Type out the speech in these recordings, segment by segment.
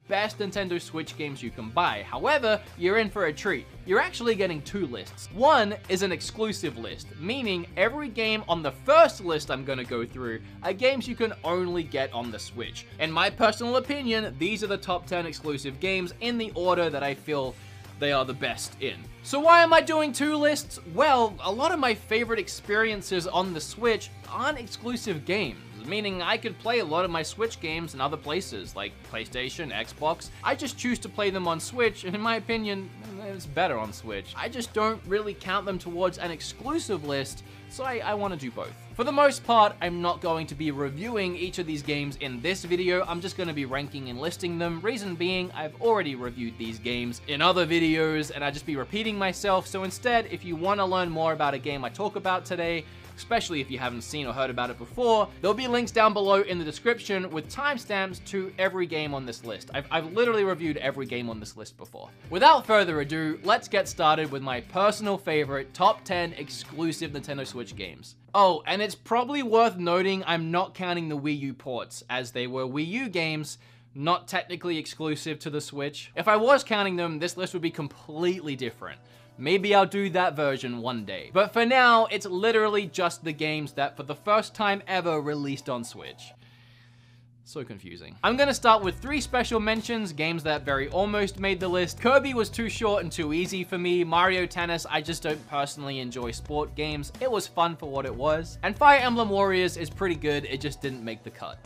best Nintendo Switch games you can buy. However, you're in for a treat. You're actually getting two lists. One is an exclusive list, meaning every game on the first list I'm gonna go through are games you can only get on the Switch. In my personal opinion, these are the top 10 exclusive games in the order that I feel they are the best in. So why am I doing two lists? Well, a lot of my favorite experiences on the Switch aren't exclusive games, meaning I could play a lot of my Switch games in other places, like PlayStation, Xbox. I just choose to play them on Switch, and in my opinion, it's better on Switch. I just don't really count them towards an exclusive list, so I want to do both. For the most part, I'm not going to be reviewing each of these games in this video. I'm just going to be ranking and listing them. Reason being, I've already reviewed these games in other videos, and I'd just be repeating myself. So instead, if you want to learn more about a game I talk about today, especially if you haven't seen or heard about it before, there'll be links down below in the description with timestamps to every game on this list. I've literally reviewed every game on this list before. Without further ado, let's get started with my personal favorite top 10 exclusive Nintendo Switch games. Oh, and it's probably worth noting I'm not counting the Wii U ports, as they were Wii U games, not technically exclusive to the Switch. If I was counting them, this list would be completely different. Maybe I'll do that version one day. But for now, it's literally just the games that for the first time ever released on Switch. So confusing. I'm gonna start with 3 special mentions, games that very almost made the list. Kirby was too short and too easy for me. Mario Tennis, I just don't personally enjoy sport games. It was fun for what it was. And Fire Emblem Warriors is pretty good, it just didn't make the cut.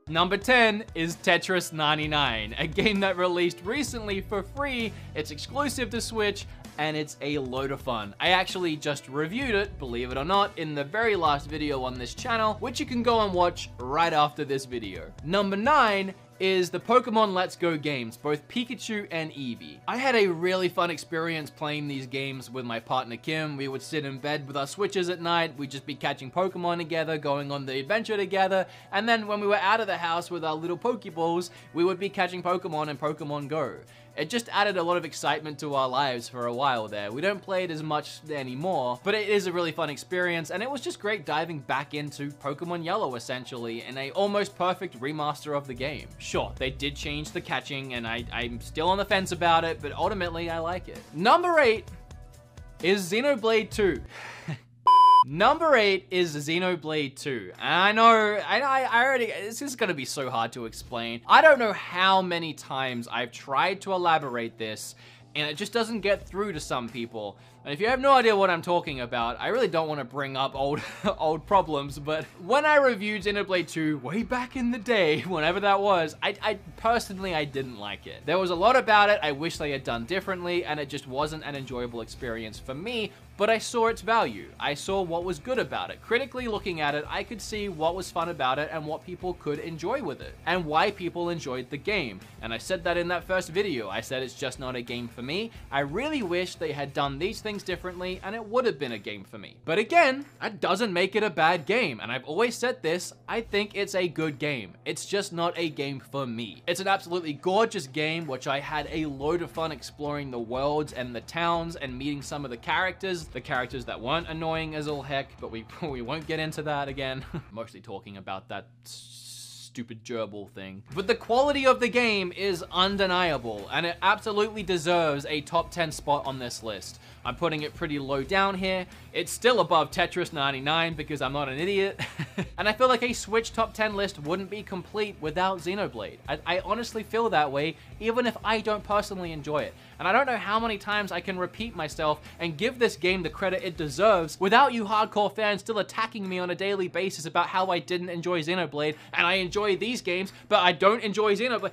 Number 10 is Tetris 99, a game that released recently for free. It's exclusive to Switch, and it's a load of fun. I actually just reviewed it, believe it or not, in the very last video on this channel, which you can go and watch right after this video. Number 9 is the Pokemon Let's Go games, both Pikachu and Eevee. I had a really fun experience playing these games with my partner Kim. We would sit in bed with our Switches at night, we'd just be catching Pokemon together, going on the adventure together, and then when we were out of the house with our little Pokeballs, we would be catching Pokemon in Pokemon Go. It just added a lot of excitement to our lives for a while there. We don't play it as much anymore, but it is a really fun experience, and it was just great diving back into Pokemon Yellow, essentially, in a almost perfect remaster of the game. Sure, they did change the catching, and I'm still on the fence about it, but ultimately, I like it. Number 8 is Xenoblade 2. Number 8 is Xenoblade 2. I know, I already, this is gonna be so hard to explain. I don't know how many times I've tried to elaborate this, and it just doesn't get through to some people. And if you have no idea what I'm talking about, I really don't want to bring up old problems, but when I reviewed Xenoblade 2 way back in the day, whenever that was, I personally didn't like it. There was a lot about it I wish they had done differently, and it just wasn't an enjoyable experience for me, but I saw its value. I saw what was good about it. Critically looking at it, I could see what was fun about it and what people could enjoy with it, and why people enjoyed the game. And I said that in that first video. I said it's just not a game for me. I really wish they had done these things differently, and it would have been a game for me. But again, that doesn't make it a bad game, and I've always said this, I think it's a good game. It's just not a game for me. It's an absolutely gorgeous game, which I had a load of fun exploring the worlds and the towns and meeting some of the characters that weren't annoying as all heck, but we won't get into that again. Mostly talking about that stupid gerbil thing. But the quality of the game is undeniable, and it absolutely deserves a top 10 spot on this list. I'm putting it pretty low down here. It's still above Tetris 99 because I'm not an idiot. And I feel like a Switch top 10 list wouldn't be complete without Xenoblade. I honestly feel that way, even if I don't personally enjoy it. And I don't know how many times I can repeat myself and give this game the credit it deserves without you hardcore fans still attacking me on a daily basis about how I didn't enjoy Xenoblade and I enjoy these games, but I don't enjoy Xenoblade.